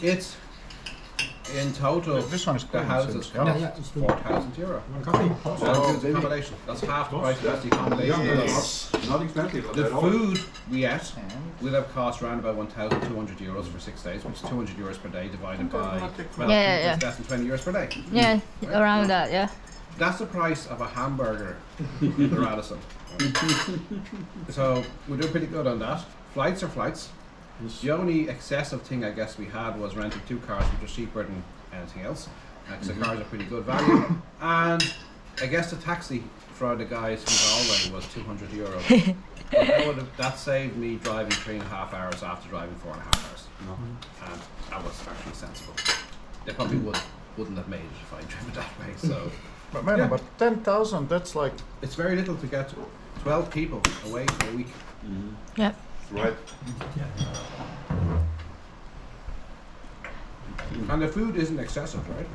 It's in total. This one is the cool, houses it seems. cost €4,000. Coffee. So includes accommodation. That's half the price of the accommodation. Not expensive. The food we ate will have cost around about €1,200 for 6 days, which is €200 per day divided by. Well, it's less than €20 per day. Yeah, Right? around that, yeah. That's the price of a hamburger in Radisson. So we're doing pretty good on that. Flights are flights. The only excessive thing I guess we had was renting 2 cars, which are cheaper than anything else. Because the cars are pretty good value. And I guess the taxi for the guys from Galway was €200. But that saved me driving 3.5 hours after driving 4.5 hours. And that was actually sensible. They probably wouldn't have made it if I driven that way. So. But man, but 10,000, that's like... It's very little to get 12 people away for a week. Yep. Right. And the food isn't excessive, right?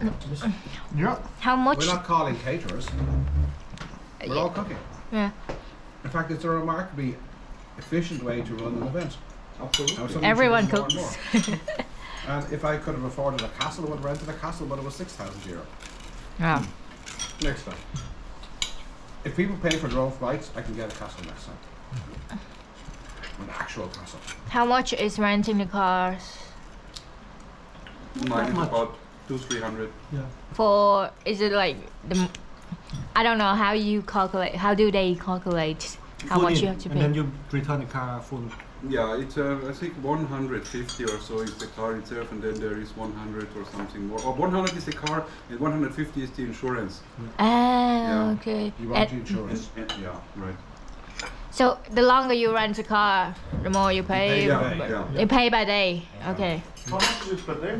Yeah. How much? We're not calling caterers. We're all cooking. Yeah. In fact, it's a remarkably efficient way to run an event. Absolutely. Everyone More and cooks. more. And if I could have afforded a castle, I would have rented a castle, but it was €6,000. Yeah. Next time. If people pay for their own flights, I can get a castle next time. An actual castle. How much is renting the cars? Mine is about 200-300. For, is it like, I don't know how you calculate, how do they calculate how much you have to pay? And then you return the car full. Yeah, it's I think 150 or so is the car itself, and then there is 100 or something more. Or 100 is the car, and 150 is the insurance. Ah, okay. You want the insurance. Yeah, right. So the longer you rent a car, the more you pay. by day. They pay by day. Okay. How much is it per day?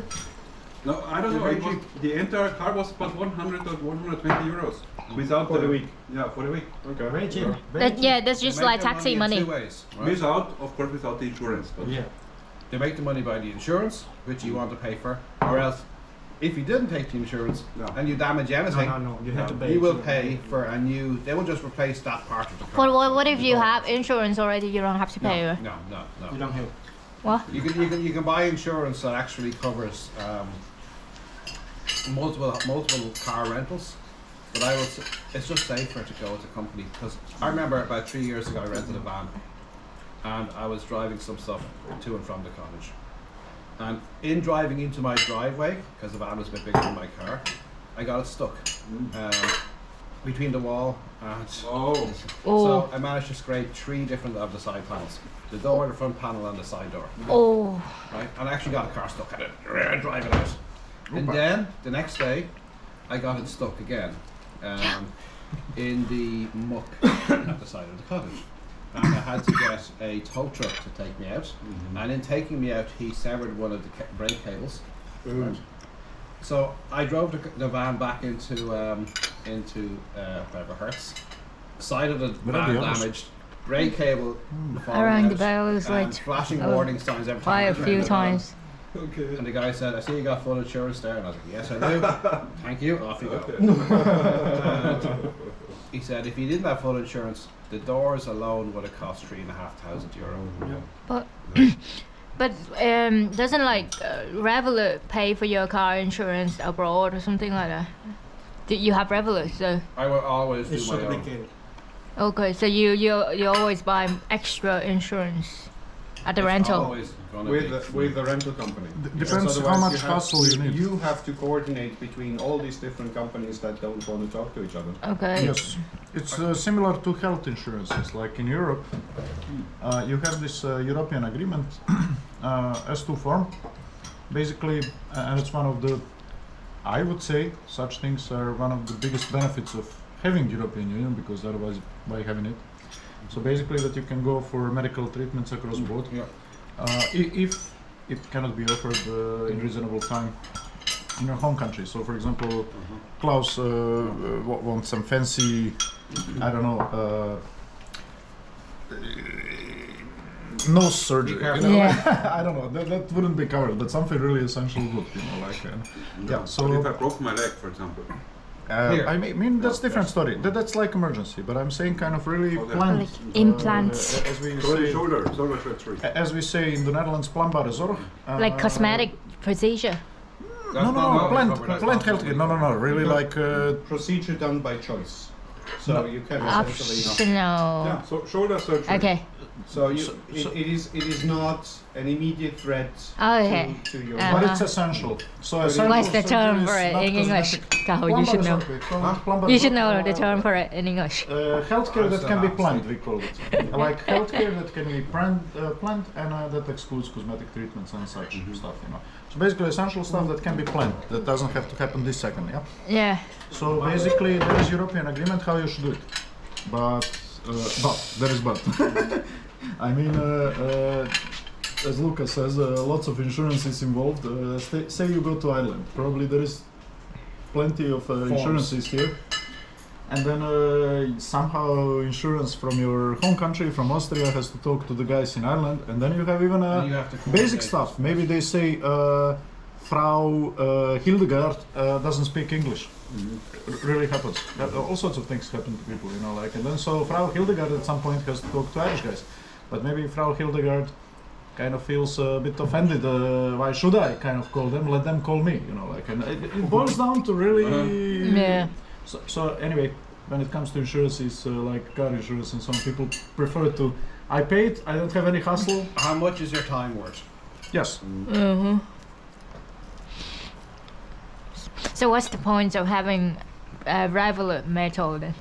No, I don't know. It was, the entire car was about 100 or 120 euros without For the week. Yeah, for the week. Okay. Very cheap. Yeah, that's just They like make their taxi in money. 2 ways, right? Without, of course, without the insurance. But Yeah. They make the money by the insurance, which you want to pay for, or else, if you didn't take the insurance No. and you damage anything, No. You have to pay. you will pay for a new. They will just replace that part of the car. But what if you have insurance already? You don't have to pay. Right? No. You don't have. What? You can buy insurance that actually covers multiple car rentals, but it's just safer to go with a company, because I remember about 3 years ago I rented a van and I was driving some stuff to and from the cottage, and in driving into my driveway, because the van was a bit bigger than my car, I got it stuck between the wall and oh, so I managed to scrape 3 different of the side panels, the door, the front panel and the side door, Oh. right? And I actually got the car stuck at it, driving out. And then the next day, I got it stuck again in the muck at the side of the cottage, and I had to get a tow truck to take me out. And in taking me out, he severed one of the brake cables. Right? So I drove the van back into whatever Hertz. Side of the van damaged, brake cable falling I rang out, the bell. It was and like flashing warning signs every time. quite I a turned few it on. times. okay. And the guy said, "I see you got full insurance there," and I was like, "Yes, I do." Thank you. Off you go. And he said, "If you didn't have full insurance, the doors alone would have cost €3,500." But doesn't like Revolut pay for your car insurance abroad or something like that? Do you have Revolut? So I will always It's do my so own. complicated. okay, so you always buy extra insurance at the It's rental. always gonna be With the rental company. Depends how much hassle you need. You have to coordinate between all these different companies that don't want to talk to each other. Okay. Yes, it's similar to health insurances. Like in Europe, you have this European agreement, S2 form, basically, and it's one of the, I would say, such things are one of the biggest benefits of having European Union, because otherwise, why having it? So basically, that you can go for medical treatments across board, if it cannot be offered in reasonable time in your home country. So, for example, Klaus wants some fancy, I don't know, nose surgery. You know? Yeah. I don't know. That wouldn't be covered. That's something really essential. Good, you know, like yeah. But So if I broke my leg, for example, Here. I mean that's different story. That's like emergency, but I'm saying kind of really Oh, planned. Like implants. As we Shoulder say, surgery. as we say in the Netherlands, planbare zorg. Like cosmetic procedure. No, plant healthcare. No, really like. Procedure done by choice. So you can essentially. Optional. Yeah, so shoulder surgery. Okay. So you, So- it is not an immediate threat Oh, okay. to your. Uh, But Uh-huh. it's essential. So What's essential What's the term surgery for is it not in English? cosmetic. Carl, you should know. You should know the term for it in English. Healthcare that can be planned, Absolutely. we call it. Like healthcare that can be planned and that excludes cosmetic treatments and such stuff, you know. So basically essential stuff that can be planned, that doesn't have to happen this second, yeah? Yeah. So basically there is European agreement how you should do it. But there is but. I mean, as Lucas says, lots of insurance is involved. Say you go to Ireland, probably there is plenty of insurances here. And then somehow insurance from your home country, from Austria, has to talk to the guys in Ireland. And then you have even And you have to basic coordinate. stuff. Maybe they say Frau Hildegard doesn't speak English. Really happens. All sorts of things happen to people, you know. Like, and then so Frau Hildegard at some point has to talk to Irish guys. But maybe Frau Hildegard kind of feels a bit offended. Why should I kind of call them? Let them call me, you know. Like, and it boils down to really. Yeah. So anyway, when it comes to insurances like car insurance and so on, people prefer to. I paid. I don't have any hassle. How much is your time worth? Yes. Mm-hmm. So what's the point of having a Revolut metal then?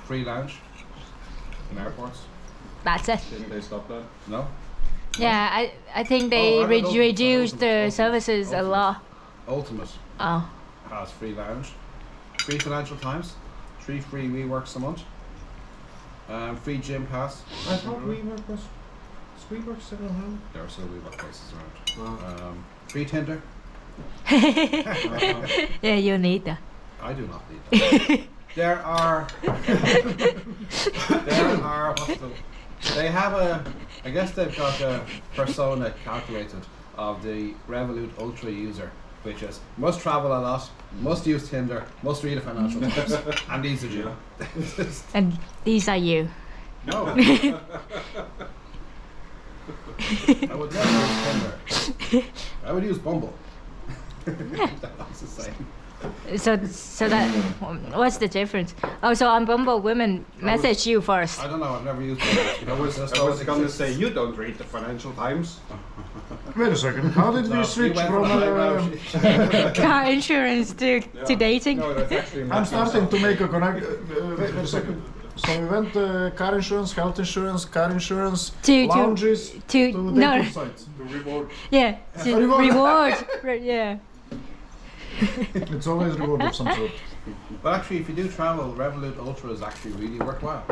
Free lounge in airports? That's it. Didn't they stop that? No? Yeah, I think they I don't know. reduced the Ultimate. services a lot. Ultimate Oh. has free lounge, free Financial Times, 3 free WeWorks a month, free gym pass. I thought WeWork was still around. There are still WeWork places around. Wow. Free Tinder. Yeah, you need that. I do not need that. There are. They have a. I guess they've got a persona calculated of the Revolut Ultra user, which is must travel a lot, must use Tinder, must read a Financial Times, and needs a gym. And these are you. No. I would never use Tinder. I would use Bumble. That's the same. So that what's the difference? Oh, so on Bumble, women message you first. I don't know. I've never used Bumble. I was gonna say you don't read the Financial Times. Wait a second. How did we switch from? Car insurance to dating. No, that's actually. I'm starting to make a connect. Wait a second. So we went car insurance, health insurance, car insurance, To lounges, to to no, dating sites. To reward. yeah, to Reward. reward. Right, yeah. It's always reward of some sort. But actually, if you do travel, Revolut Ultra is actually really worthwhile.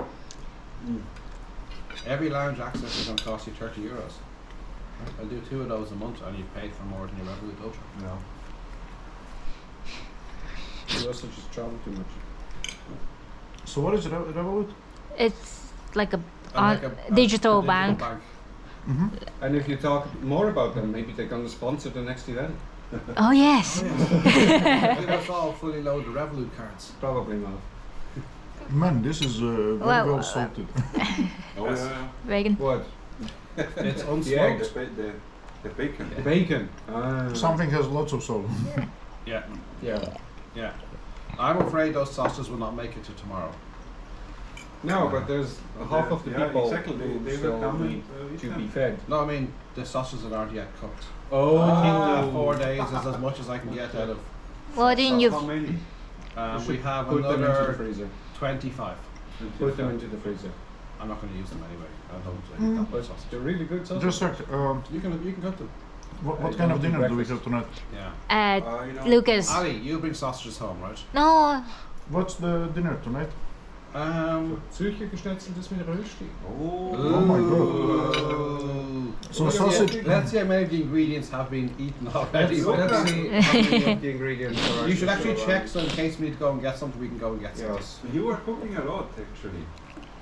Every lounge access is going to cost you €30. I'll do 2 of those a month, and you've paid for more than your Revolut Ultra. No. You also just travel too much. So what is Revolut? It's like a, And like a digital bank. And if you talk more about them, maybe they're gonna sponsor the next event. Oh yes. Give us all fully loaded Revolut cards. Probably not. Man, this is very Well, well salted. Oh, yeah. Vegan. What? It's The unsmoked. the bacon. Yeah. Bacon. Ah. Something has lots of salt. Yeah, Yeah. yeah. I'm afraid those sausages will not make it to tomorrow. No, but there's half of the Yeah, people exactly. who They will still come need and, to eat be them. fed. No, I mean the sausages that aren't yet cooked. Oh. I think that 4 days is as much as I can get out of. Well, didn't How you? many? We have Put them into the another freezer. 25. Put them into the freezer. I'm not going to use them anyway. I don't eat that But much sausage. they're really good sausages. Just a sec. You can cook them. What kind of dinner do we have tonight? Yeah. Uh, You know, Lucas. Ali, you bring sausages home, right? No. What's the dinner tonight? Zürcher geschnetzeltes mit Rösti. Oh my So sausage. Let's see how many of the ingredients have been eaten already. Let's see how many of the ingredients are. You should actually still check, around. so in case we need to go and get something, we can go and get some. Yes. You are cooking a lot, actually.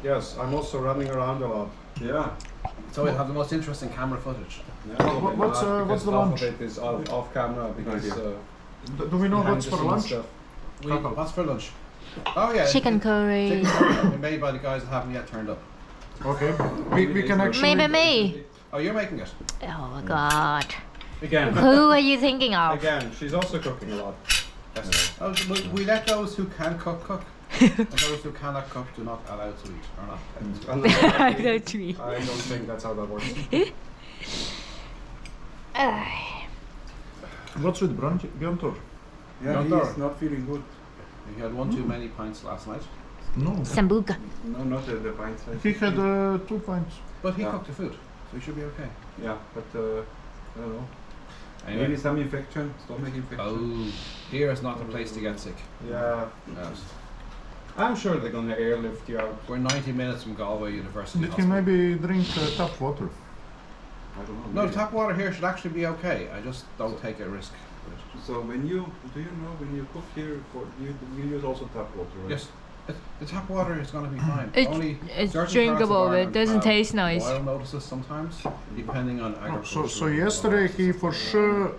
Yes, I'm also running around a lot. Yeah. So we have the most interesting camera footage. What's Because the half lunch? of it is off camera because idea. Do we know behind what's the for scenes lunch? stuff. What's for lunch? Oh yeah, Chicken curry. Chicken curry made by the guys that haven't yet turned up. Okay, we can actually. Maybe me. Oh, you're making it. Oh God. Again, Who are you thinking of? again, she's also cooking a lot. Oh, we let those who can cook, and those who cannot cook do not allowed to eat or not. I don't tweet. I don't think that's how that works. What's with Björntor? Yeah, Not he's not feeling good. He had one too many pints last night, No, Sambuca. No, not the pints. he had 2 pints. but he Yeah. cooked the food, so he should be okay. Yeah, but I don't know. Anyway. Maybe some infection, stomach infection. Oh, here is not the place to get sick. Yeah, Yes. I'm sure they're gonna airlift you out. We're 90 minutes from Galway University Did he Hospital. maybe drink tap water? I don't know. No, maybe. tap water here should actually be okay. I just don't take a risk. So when you when you cook here, you use also tap water, right? Yes, the tap water is going to be fine. It's, Only it's certain parts of drinkable, but it Ireland doesn't have taste nice. Oil notices sometimes, depending on Oh, agriculture. so yesterday he for sure.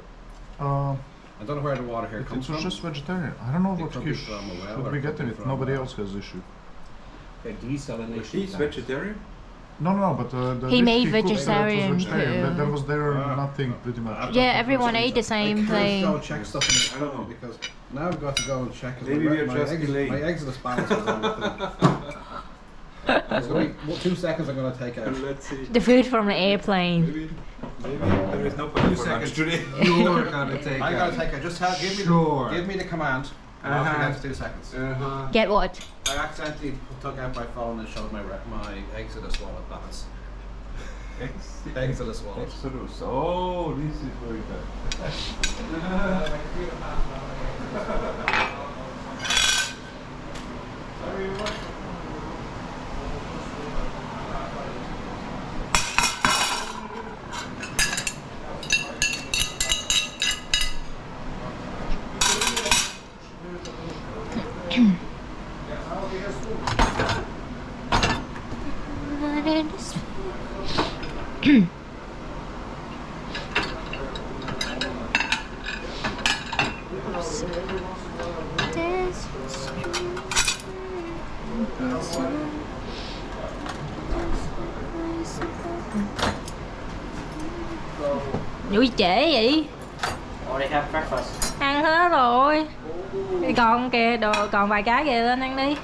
I don't know where the water here It comes was from. just vegetarian. I don't know It what could he be from a well should or be it could getting be it. from, Nobody else has issue. The desalination. He's tanks. vegetarian. No, but the He dish made cooked, vegetarian was vegetarian. too. There was there Ah. nothing pretty much. Yeah, everyone ate the same I can't thing. go check stuff in the I don't know. because now I've got to go and check. 'Cause Maybe my, we're my, just exodus, delayed. my exodus balance was on the thing. It's going to be 2 seconds I'm going to take out. And let's see. The food from the airplane. Maybe there is no point for lunch today. You're gonna take I'm going to take it. Just Sure. give me the command. And I'll Uh-huh. forget 2 seconds. Get what? I accidentally took out my phone and showed my Exodus wallet balance. Exodus wallet. Exodus. Oh, this is very bad. Ui trễ vậy? Already have breakfast. Ăn hết rồi. Còn kìa, còn vài cái kìa, lên ăn đi.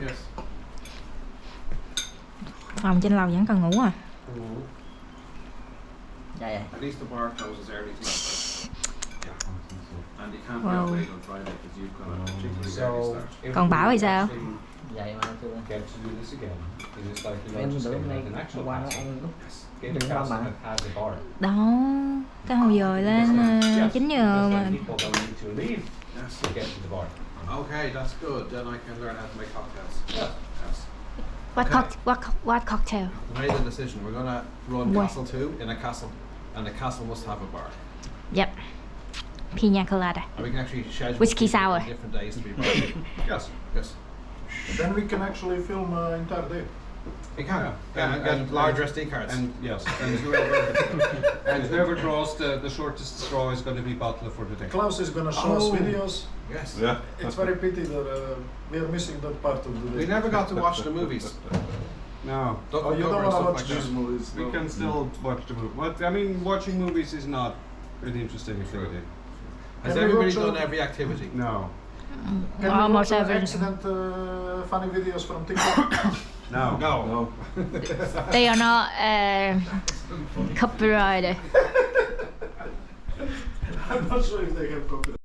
Yes. Phòng trên lầu vẫn còn ngủ à? Dạ dạ. At least the bar closes early tonight. And you can't Wow. be away on Friday because you've got a particularly early So, start. if Còn we Bảo thì sao? actually Vậy mà thưa anh. get to do this again, is it like you Em know, just bữa getting nay like an actual qua nó castle? ăn lúc Get đừng a lo castle mà. that has a bar. Đó, cái hồi giờ lên Yes, 9 giờ because mà. then people don't need to leave Yes. to get to the bar. Okay, that's good. Then I can learn how to make cocktails. Yeah. Yes. What cocktail? We made the decision. We're gonna run What? Castle 2 in a castle, and the castle must have a bar. Yep. Pina colada. And we can actually schedule Whiskey people sour. on different days to be barbecued. Yes, yes. Then we can actually film entire day. You can. Yeah. And get larger SD cards. And yes, And whoever- and whoever draws the shortest straw is going to be bottle for the day. Klaus is gonna show us Oh. videos. yes. Yeah. It's very pity that we are missing that part of the day. We never got to watch the movies. No, Duck Oh, you Cover don't and wanna stuff watch like these that. movies. we no. can still watch the movie. But I mean, watching movies is not really interesting if you do. Has Can we everybody watch done every activity? No, Can Almost we watch every. accident funny videos from TikTok? no, No. They are not copyrighted. I'm not sure if they have copyright.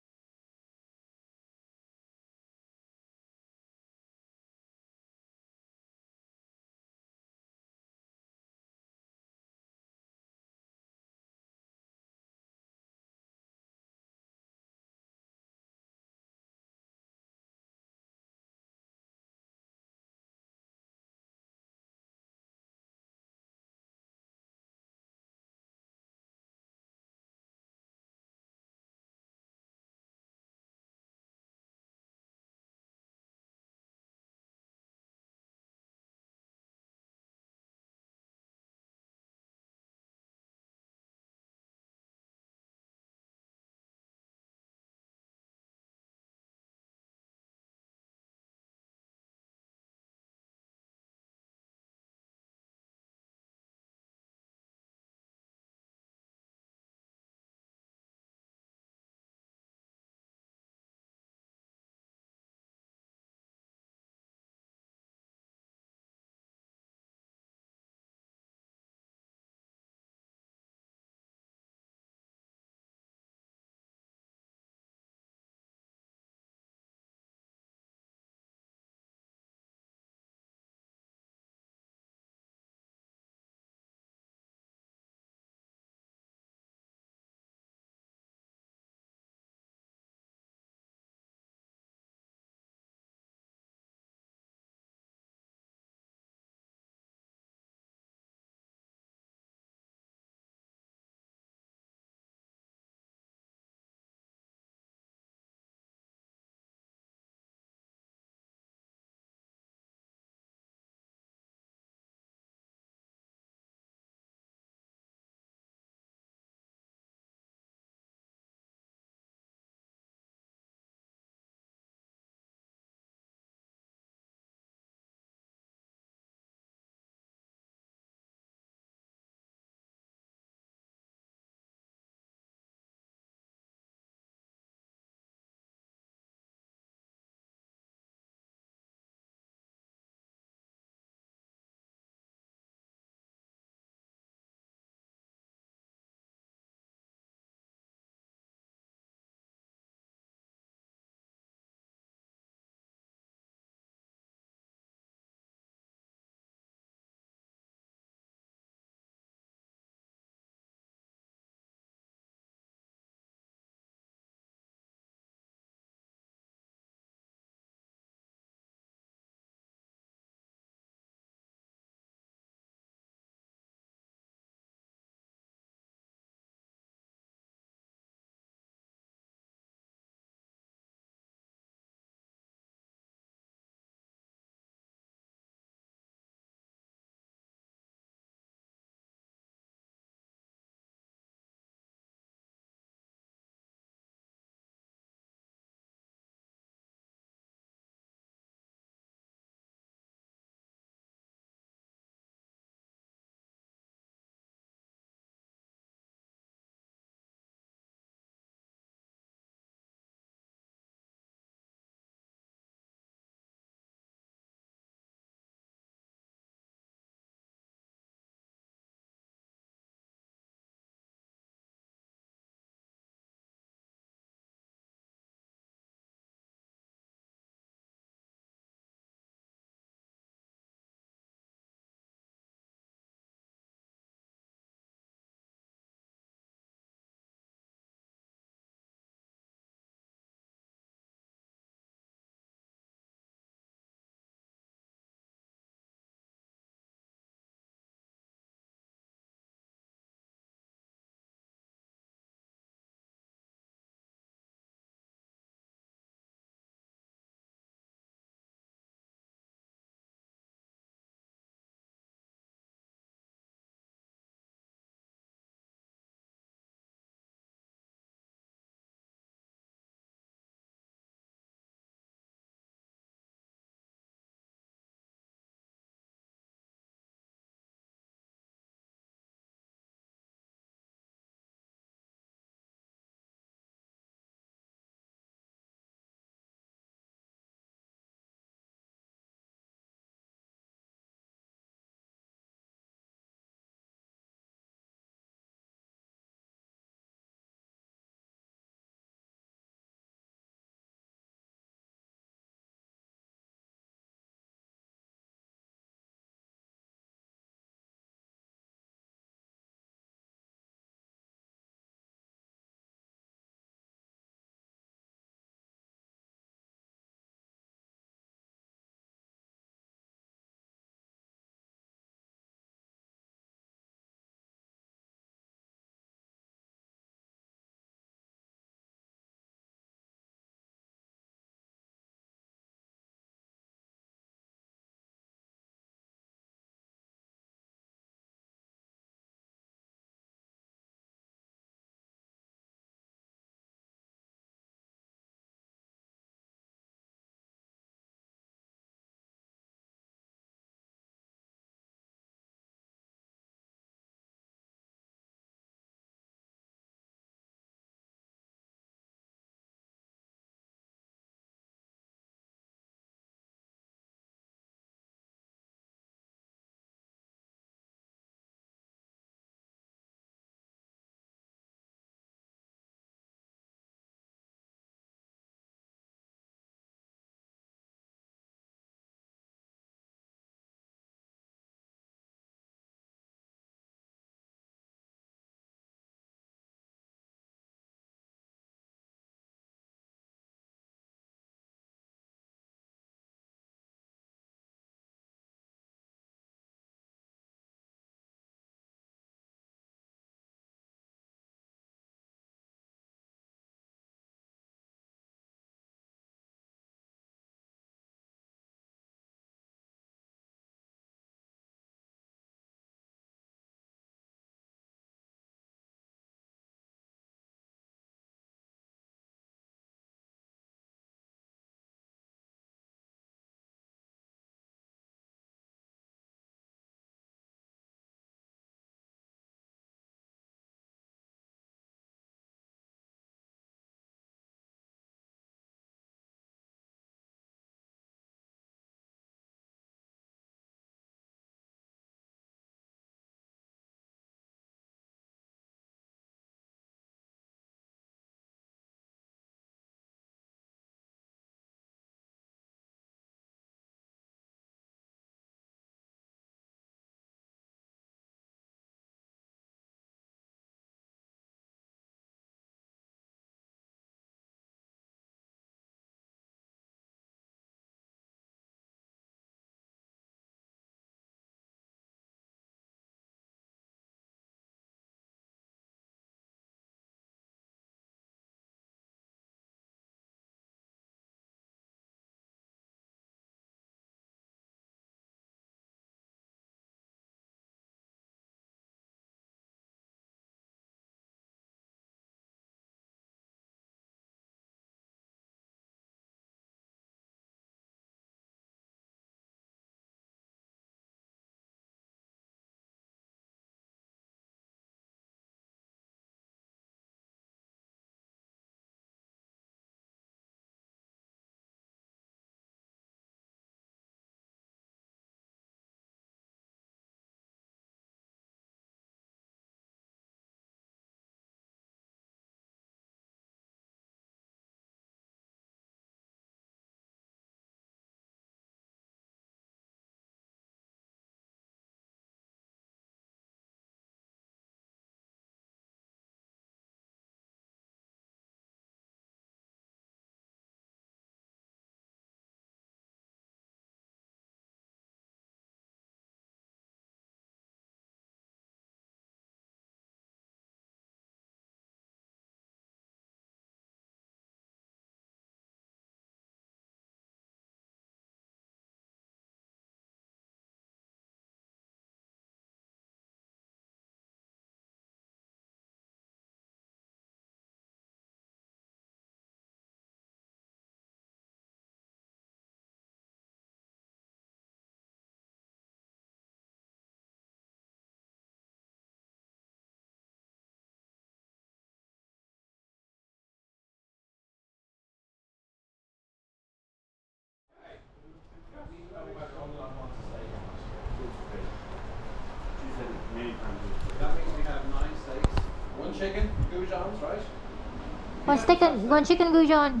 One chicken, goujons, right? One chicken goujon.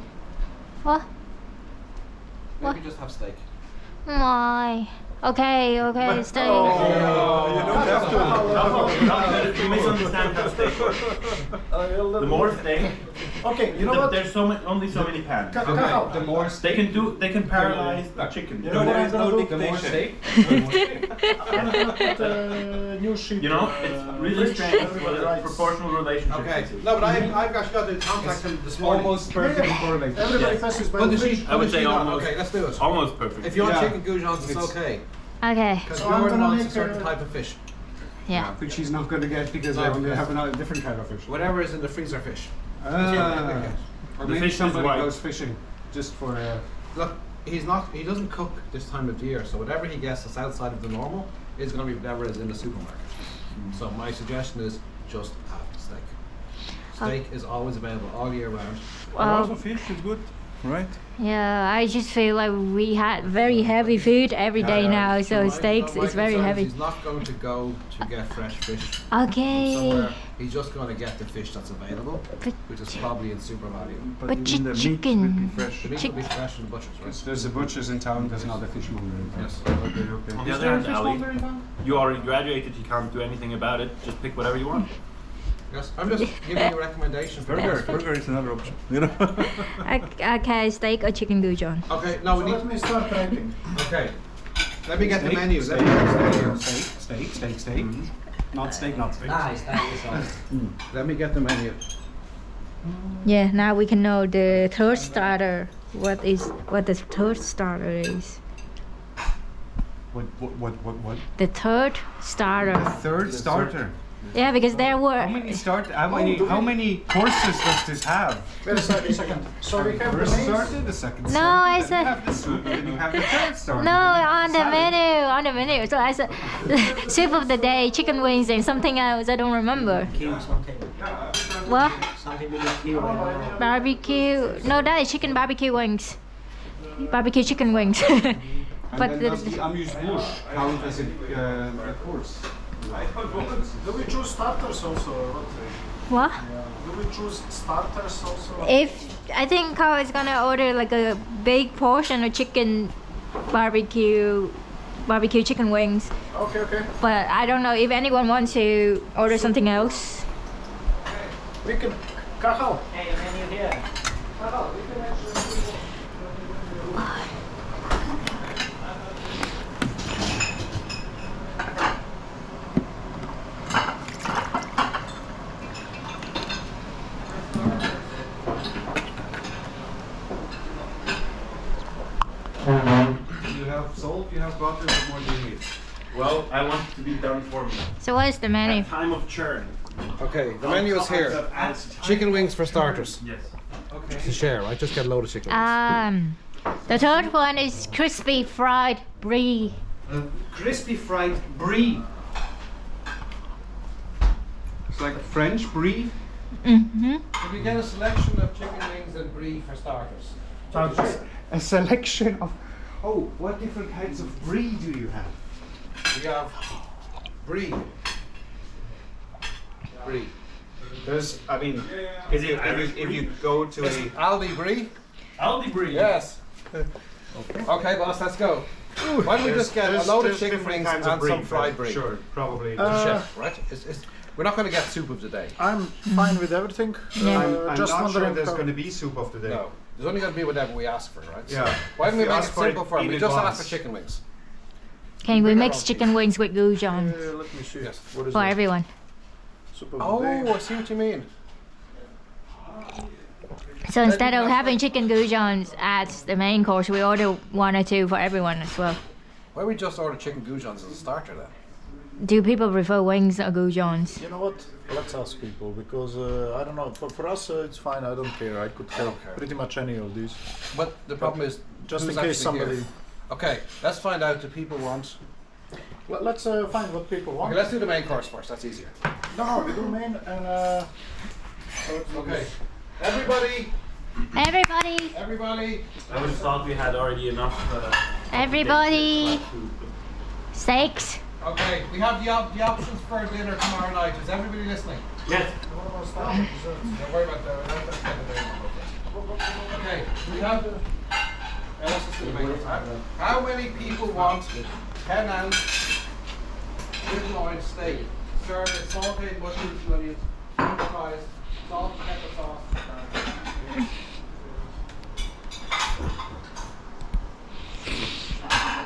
What? Maybe What? just have steak. My. Okay, steak. You don't have to. You misunderstand how steak works. The more steak, Okay, you know what? there's only so many pans. Cathal, The more They can paralyze the chicken. you know what I'm gonna do? the more steak. New sheet. You know, it's really strange what a proportional relationship Okay. this is. No, but I've actually got to contact him this morning. Almost perfectly correlated. Everybody Yes. passes by Put the the fridge. sheet. I would put the say sheet on. almost. Okay, let's do it. Almost perfect. If you want Yeah. chicken goujons, it's okay. Okay. Because So I'm Jordan gonna wants a make certain a- type of fish. Yeah. Which he's not going to get because No, I only because- have another different kind of fish. Whatever is in the freezer fish. Or The maybe fish is somebody white. goes fishing just for. Look, he doesn't cook this time of year, so whatever he gets that's outside of the normal is going to be whatever is in the supermarket. So my suggestion is just have steak. Steak is always available all year round. Also fish is good, right? Yeah, I just feel like we had very heavy food every day now, so My- steaks my is very concern heavy. He's not going to go to get fresh fish Okay. somewhere. He's just going to get the fish that's available, But- which is probably in super value. But you mean the meat chicken. will be fresh. The meat will be fresh in the butchers, right? There's a butcher's in town. There's not a fishmonger in town. Yes. Okay. On the other hand, Ali, you already graduated, you can't do anything about it, just pick whatever you want. Yes. I'm just giving you a recommendation. For Burger is another option. You know. Okay, steak or chicken goujon. Okay, no, So we let need. me start writing. Okay. Let me get the Steak, menu. steak, Let me get the menu. steak. Not steak, not steak. Nice, thank you so much. Let me get the menu. Yeah, now we can know the third starter. What the third starter is? What? The third starter. Third starter. Yeah, because there How were. many How many courses does this have? Wait a second. So we have the First names. starter, the second No, starter. I then said- you have the soup, then you have the third starter. No, on the menu. So I said, soup of the day, chicken wings, and something else. I don't remember. Kill something. What? Something with a kill. Barbecue. No, that is chicken barbecue wings. Barbecue chicken wings. And But then does the amuse-bouche count as a course? Do we choose starters also? Or what? What? Do we choose starters also? If I think Carl is gonna order like a big portion of chicken barbecue chicken wings, Okay. but I don't know if anyone wants to order something else. We can. Cathal. Hey, menu here. You have salt, you have butter, what more do you need? Well, I want it to be done for me. So what is the menu? At time of churn. Okay, the menu is here. Chicken wings for starters. Yes. It's a share, right? Just get a load of chicken wings. The third one is crispy fried brie. Crispy fried brie. It's like French brie. Mm-hmm. If we get a selection of chicken wings and brie for starters. A selection of. Oh, what different kinds of brie do you have? We have brie. Brie. There's, I mean, if you go to a. Aldi brie? Aldi brie. Yes. Okay, boss, let's go. Why don't we just get a load of chicken wings and some fried brie? Sure, probably. Chef, right? We're not going to get soup of the day. I'm fine with everything. Yeah. I'm Just not wondering. sure there's how- going to be soup of the day. No. There's only going to be whatever we ask for, right? Yeah. Why don't we If you make it ask for it simple for him? in We just advance. ask for chicken wings. Can we Bring our mix own chicken wings with goujons let me see. Yes. What is for it? everyone? Soup of the Oh, day. I see what you mean. So instead of having chicken goujons at the main course, we order one or two for everyone as well. Why don't we just order chicken goujons as a starter then? Do people prefer wings or goujons? You know what? Let's ask people because I don't know. For us, it's fine. I don't care. I could have don't care. pretty much any of these. But the problem is, Just who's in case actually somebody. here? Okay, let's find out. Do people want? Let's find what people want. Okay, let's do the main course first. That's easier. No, we do main and. So let's do Okay, this. everybody, Everybody, I would have thought we had already enough. everybody, steaks. Okay, we have the options for dinner tomorrow night. Is everybody listening? Yes. What Don't worry about that. We're not gonna spend the day on it. Okay, we have the. Let's just do the main one. How many people want 10-ounce sirloin steak? Served with sauteed mushrooms and onions, french fries, salt and pepper sauce.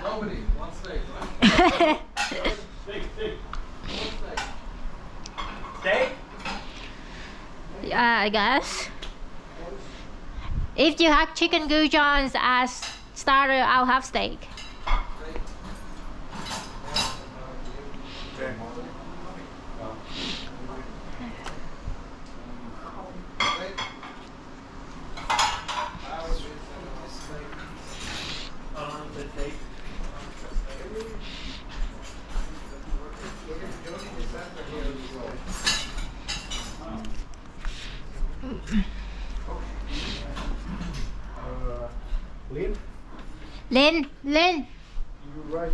Nobody wants steak, right? Steak. One steak. Steak? I guess. If you have chicken goujons as starter, I'll have steak. Lin? Lin. You write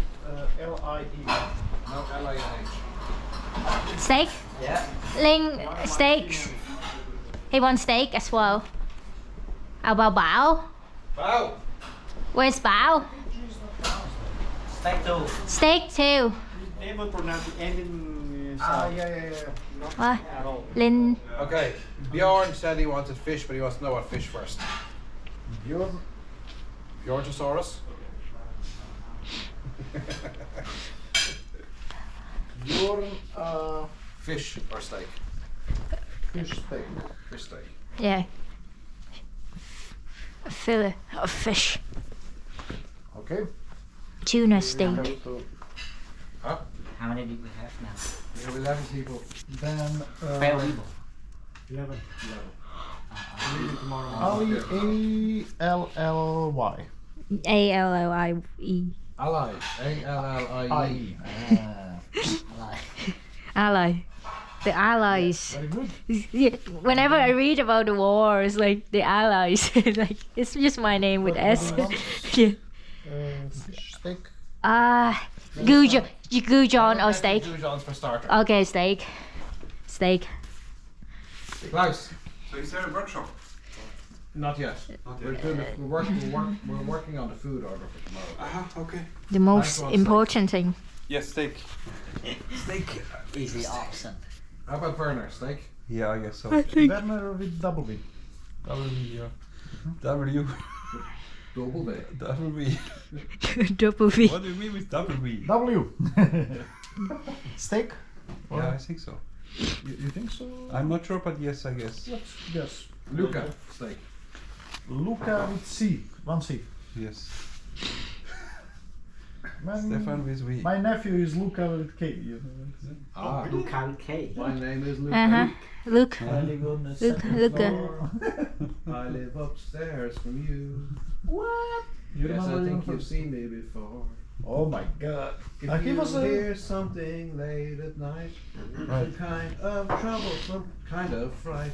L-I-E. No, L-I-N-H. Steak? Yeah. Lin steaks. He wants steak as well. How about Bao? Wow. Where's Bao? Steak too. Steak too. Never pronounce the ending Ah, sound yeah. What? at all. Lin. Okay, Bjorn said he wanted fish, but he wants to know what fish first. Bjorn. Bjorntosaurus? Bjorn, Fish or steak? fish steak. Fish steak. Yeah. A fillet of fish. Okay. Tuna steak. So Huh? How many did we have now? We have 11 people. then 12 people. 11. Leaving tomorrow Allie, morning. A-L-L-Y. A-L-O-I-E. Allie. A-L-L-I-E. Ally. The Allies. Very good. Yeah, whenever I read about the war, it's like the Allies. Like it's just my name with What S. do you want? Yeah. Fish steak. Goujon or steak? Goujons for starter. Okay, steak. Steak. Klaus. So is there a workshop? Not yet. Not We're, yet. doing we're working on the food order for tomorrow. Okay. The most one, important thing. Yes, steak. Steak. Easy option. How about Werner? Steak? Yeah, I guess so. Werner with double B. W. Yeah. W. Double day. W. Double V. What do you mean with W? W. Steak? Yeah, I think so. You think so? I'm not sure, but yes, I guess. Let's guess. Luca. Steak. Luca with C. One C. Yes. Man, Stefan with V. my nephew is Luca with K. Ah, Luca with K. my name is Luca. Uh-huh. Look. I live on the Look, second look, floor. I live upstairs from you. What? You Yes, remember I your think you've first- seen me before. Oh my god. If He you was a hear something late at night, some kind of trouble, some kind of fright,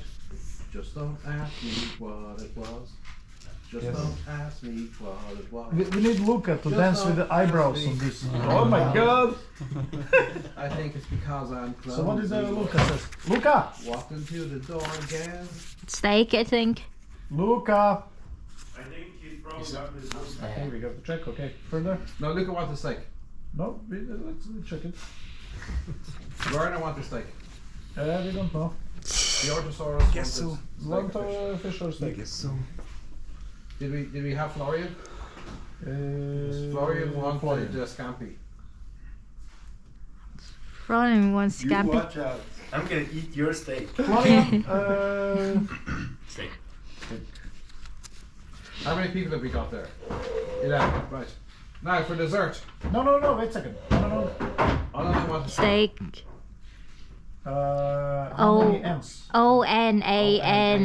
just don't ask me what it was. Just Yes. don't ask me what it was. we need Luca to Just dance with the don't eyebrows ask on me. this. Oh my god. I think it's because I'm clumsy. So what did Luca says? Luca! Walked into the door again. Steak, I think. Luca! I think he's probably Okay, we got to check. Okay, further? No, Luca wants the steak. No, let's check it. Werner wants the steak. We don't know. The Ortosaurus Guess wants so. Want the steak or fish. fish or I steak? guess so. Did we have Florian? Florian wanted the scampi. Florian wants You scampi. watch out. I'm gonna eat your steak. Florian, Steak. How many people have we got there? 11. Right. Now for dessert. no, wait a second. No. I don't want the Steak. How many N's?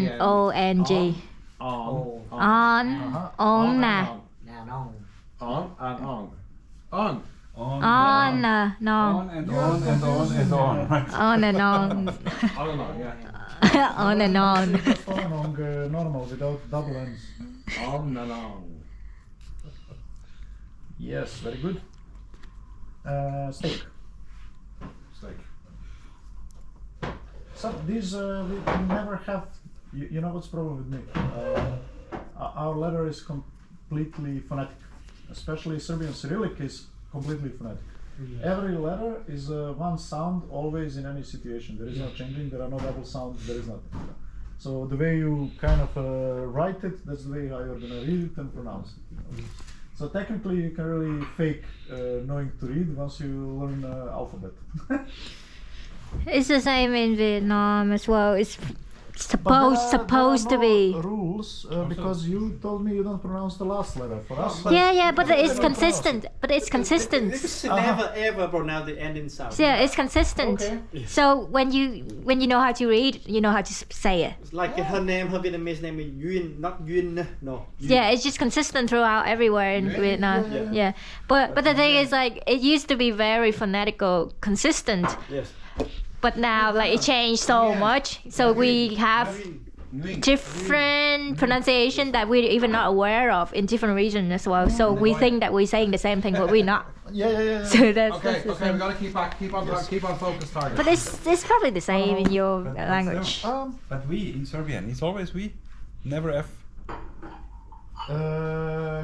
O-N-A-N-O-N-G. Oh. On. On. Now, no. On and on. On. On. No. On and on and on and on. Right. On and on. On and on, yeah. On and on. Just on normal without double N's. On and on. Yes, very good. Steak. Steak. So these we never have. You know what's the problem with me? Our letter is completely phonetic, especially Serbian Cyrillic is completely phonetic. Every letter is one sound always in any situation. There is no changing. There are no double sounds. There is nothing. So the way you kind of write it, that's the way how you're gonna read it and pronounce it. So technically, you can really fake knowing to read once you learn alphabet. It's the same in Vietnam as well. It's But supposed there to are be. no rules because you told me you don't pronounce the last letter. For us, Yeah, but it's we don't consistent. But it's consistent. This never ever pronounce the ending sound. So yeah, it's consistent. Okay. So when you know how to read, you know how to say it. It's like her name, her Vietnamese name is Yuen, not Yuen. No. Yuen. Yeah, it's just consistent throughout everywhere in Vietnam. Yeah. Yeah, but the thing is, like, it used to be very phonetical, consistent. Yes. But now, like, it changed so much. So we have different pronunciation that we're even not aware of in different regions as well. So we think that we're saying the same thing, but we're not. Yeah. So that's Okay, the okay, thing. we gotta keep on focus target. But it's probably the same in your language. But we in Serbian, it's always we, never F.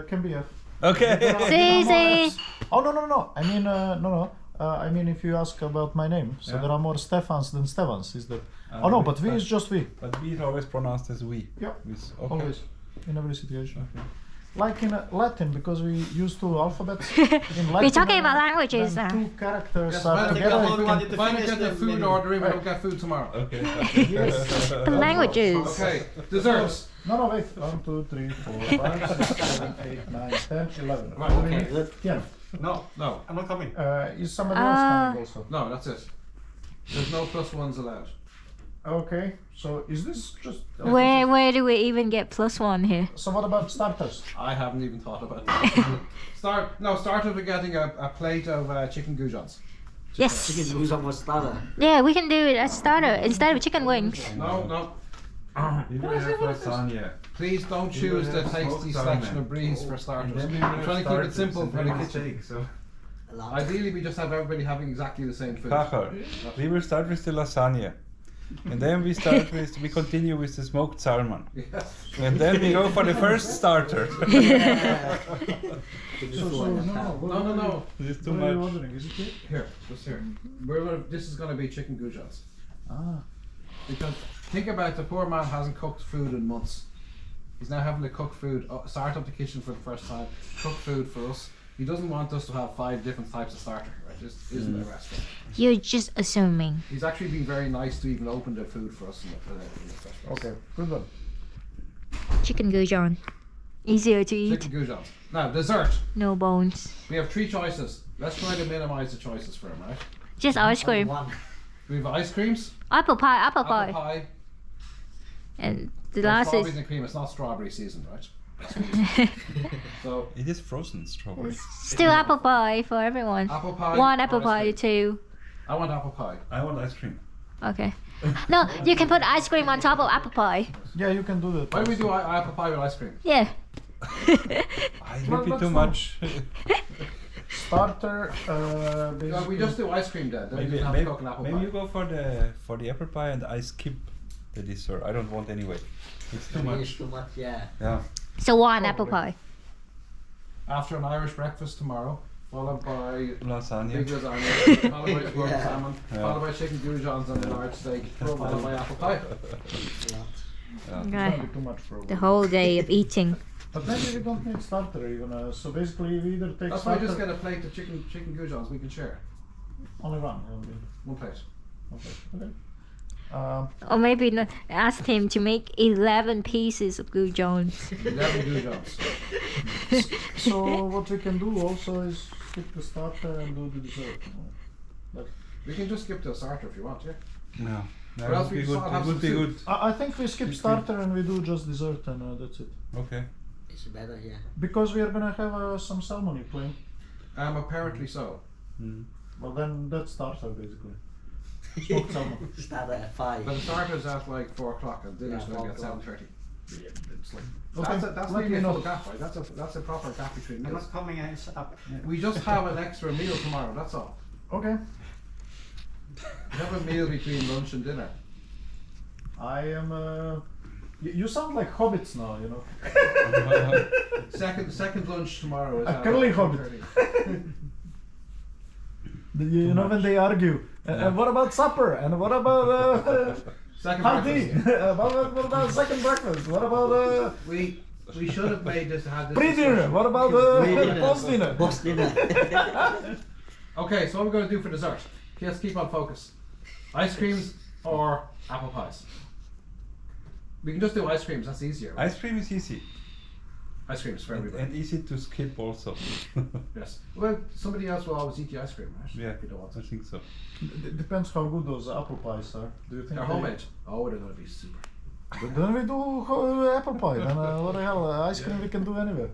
Can be F. Okay. See. Oh no. I mean no. I mean if you ask about my name, so Yeah. there are more Stefans than Stevans. Is that? Oh no, but we is just we. But we is always pronounced as we. Yeah. Okay. Always, in every situation. Okay. Like in Latin, because we use two alphabets. In Latin, We're talking about languages when now. two characters Yes, are why don't together. we you go can- on to Why don't finish get the the food menu? order in? We don't get food tomorrow. Okay. The languages. Okay, desserts. No, wait. 1, 2, 3, 4, 5, 6, 7, 8, 9, 10, 11. Right, okay. 10. No, I'm not coming. Is somebody else coming also? no, that's it. There's no plus ones allowed. Okay, so is this just... Where do we even get +1 here? So what about starters? I haven't even thought about that. Start with getting a plate of chicken goujons. Yes. Chicken goes on my starter. Yeah, we can do it as starter instead of chicken wings. No. We will have lasagna. Please don't We choose will the have tasty smoked selection salmon. of breeds for And starters. then we will I'm have trying to keep it starters simple and for then the we kitchen. steak, so. A lot. Ideally, we just have everybody having exactly the same food. Kachar. We will start with the lasagna. And then we continue with the smoked salmon. Yes. And then we go for the first starter. So, No. This is too What are you much. ordering? Is it here? Here, just here. This is going to be chicken goujons. Ah. Because think about it, the poor man hasn't cooked food in months. He's now having to cook food, start up the kitchen for the first time, cook food for us. He doesn't want us to have 5 different types of starter, right? Just isn't a restaurant. You're just assuming. He's actually been very nice to even open the food for us in the first place. Okay, good one. Chicken goujon. Easier to eat. Chicken goujons. Now, dessert. No bones. We have 3 choices. Let's try to minimize the choices for him, right? Just ice cream. One. We have ice creams, Apple pie. apple pie, And the and last strawberries is and cream. It's not strawberry season, right? So, It is frozen strawberry. still apple pie for everyone. apple pie. One or apple ice pie, cream? 2. I want apple pie. I want ice cream. Okay. No, you can put ice cream on top of apple pie. Yeah, you can do that. Why do we do apple pie with ice cream? Yeah. It would be too much. Starter, No, basically. we just do ice cream then. Then we Maybe, just have maybe, to cook an apple maybe pie. you go for the apple pie and I skip the dessert. I don't want anyway. It's too It's much. too much, yeah. Yeah. So one apple pie. After an Irish breakfast tomorrow, followed by big Lasagna. lasagna, followed by smoked Yeah. salmon, Yeah. followed by chicken goujons and a large steak, followed by apple pie. A lot. Yeah. It's Okay. gonna be too much probably. The whole day of eating. But maybe we don't need starter even. So basically, we either take That's why I starter. just get a plate of chicken goujons we can share. Only one. Only. One plate. Okay. Or maybe ask him to make 11 pieces of goujons. 11 goujons. So what we can do also is skip the starter and do the dessert. We can just skip the starter if you want, yeah? No. Or else we It would be good. just have It would some be soup. good. I think we skip starter and we do just dessert and that's it. Okay. It's better, yeah. Because we are gonna have some salmon you claim. Apparently so. Well then that's starter basically. Smoked salmon. Starter at 5. But the starter's at like 4 o'clock and dinner's Yeah, going to be at 4 o'clock. 7:30. It's like, Okay, that's let really me a know. full gap, right? That's a proper gap between I'm meals. not coming, it's up. We just have an extra meal tomorrow, that's all. Okay. We have a meal between lunch and dinner. I am. You sound like hobbits now, you know. Second lunch tomorrow is A curly hobbit. You know when they argue. And what about supper? And what about Second Hardy? breakfast. what about second breakfast? What about We should have made this had this. pre-dinner? discussion. What about post-dinner? Boss dinner. Okay, so what we're going to do for dessert? Let's keep on focus. Ice creams or apple pies? We can just do ice creams. That's easier. Right? Ice cream is easy Ice creams for everybody. and easy to skip also. Yes. Well, somebody else will always eat the ice cream, right? Yeah, If you don't want I to. think so. Depends how good those apple pies are. Do you think They're homemade. Oh, they're going to be super. Then we do apple pie. Then what the hell? Ice cream we can do anywhere.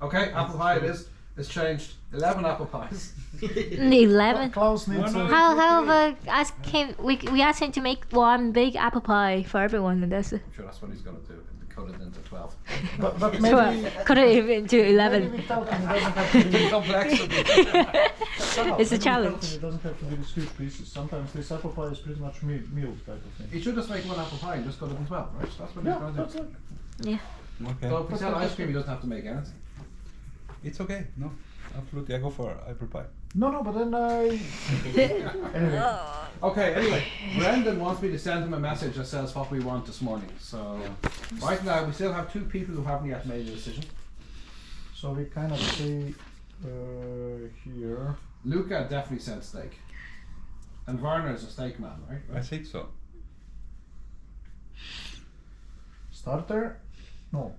Okay, apple pie it is. It's changed. 11 apple pies. 11. Klaus needs. How ask him? We asked him to make one big apple pie for everyone, and that's it. I'm sure that's what he's going to do. Cut it into 12. But maybe. Cut it into Maybe 11. we tell him it doesn't have to be. It's a Maybe we tell challenge. him it doesn't have to be these huge pieces. Sometimes this apple pie is pretty much meal type of thing. You should just make one apple pie and just cut it in 12, right? That's what he's Yeah, going that's to do. it. Yeah. Okay. So if we sell ice cream, he doesn't have to make anything. It's okay. No, absolutely. I go for apple pie. No, but then anyway. Okay, anyway, Brendan wants me to send him a message that says what we want this morning. So, right now, we still have 2 people who haven't yet made a decision. So we kind of say here. Luca definitely said steak. And Werner is a steak man, right? I think so. Starter? No.